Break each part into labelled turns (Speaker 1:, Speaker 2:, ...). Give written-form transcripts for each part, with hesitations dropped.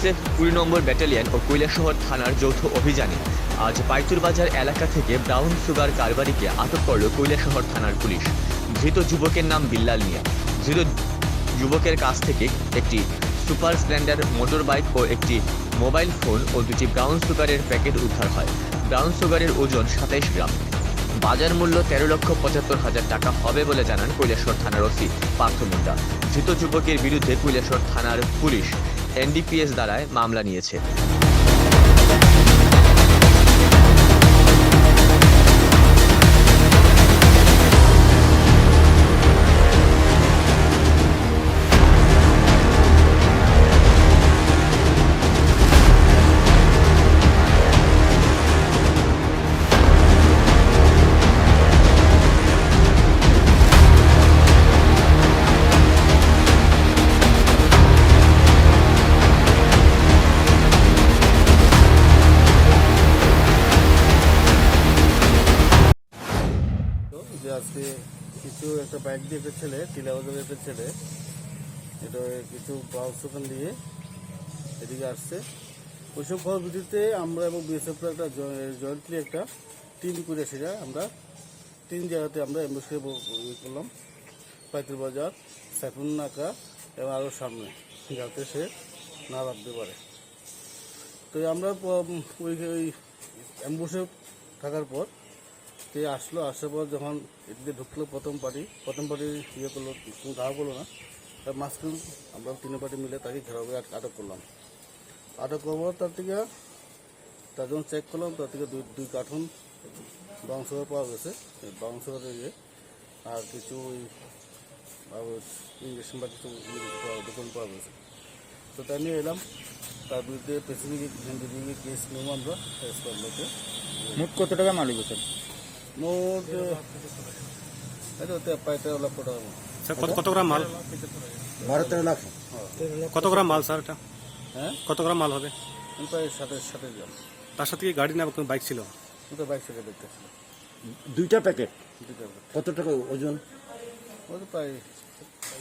Speaker 1: BSF ২০ নম্বর battalion ও কৈলাসহর থানার যৌথ অভিযানে আজ পাইতুর বাজার এলাকা থেকে ব্রাউন সুগার কারবারিকে আটক করল কৈলাসহর থানার পুলিশ। ধৃত যুবকের নাম বিল্লাল মিয়া। ধৃত যুবকের কাছ থেকে একটি সুপার স্প্লেন্ডার মোটর বাইক ও একটি মোবাইল ফোন ও দুটি ব্রাউন সুগারের প্যাকেট উদ্ধার হয়। ব্রাউন সুগারের ওজন ২৭ গ্রাম। বাজার মূল্য ১৩,৭৫,০০০ টাকা হবে বলে জানান কৈলাসহর থানার ওসি পার্থ মুন্ডা। ধৃত যুবকের বিরুদ্ধে কৈলাসহর থানার পুলিশ এনডিপিএস ধারায় মামলা নিয়েছে।
Speaker 2: যে আজকে কিছু একটা বাইক দিয়ে একটা ছেলে টিলাবাজারের একটা ছেলে এটা কিছু বাউসোকান দিয়ে এদিকে আসছে। ওইসব খবর ভিত্তিতে আমরা এবং বিএসএফ একটা জয়েন্টলি একটা টিম করে সেটা আমরা 3 জায়গাতে আমরা অ্যাম্বুশ করলাম, পাইতুর বাজার, সাইফুন নাকা এবং আরও সামনে, যাতে সে না ভাবতে পারে। তো আমরা ওই অ্যাম্বুশে থাকার পর সে আসার পর যখন এদিকে ঢুকলো প্রথম পার্টি ইয়ে করলো, কোনো ধাওয়া করলো না, তার মাঝখান আমরা 3 পার্টি মিলে তাকে ঘেরাও করে আটক করলাম। আটক করবার তার থেকে তার যখন চেক করলাম তার থেকে দুই কার্টুন ব্রাউন সুগার পাওয়া গেছে। ব্রাউন সুগার দিয়ে আর কিছু ইঞ্জেকশন বা কিছু দোকান পাওয়া গেছে। তো তাই নিয়ে এলাম, তার বিরুদ্ধে স্পেসিফিক কেস নেব আমরা লোকে।
Speaker 3: মোট কত টাকা মাল হইব স্যার?
Speaker 2: মোট প্রায় 13 লক্ষ টাকা।
Speaker 4: স্যার কত গ্রাম মাল?
Speaker 3: 12-13 লাখ।
Speaker 4: কত গ্রাম মাল স্যার এটা?
Speaker 2: হ্যাঁ,
Speaker 4: কত গ্রাম মাল হবে?
Speaker 2: প্রায় 27 গ্রাম।
Speaker 4: তার সাথে কি গাড়ি না কোনো বাইক ছিল?
Speaker 2: ওটা বাইক থেকে দেখতেছিল।
Speaker 3: 2টা প্যাকেট।
Speaker 2: 2টা প্যাকেট।
Speaker 3: কত টাকা ওজন?
Speaker 2: ওটা প্রায়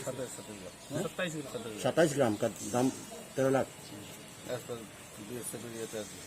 Speaker 2: 27 গ্রাম।
Speaker 3: 27 গ্রাম। দাম 13 লাখ।
Speaker 2: বিএসএফ এরিয়াতে আছে।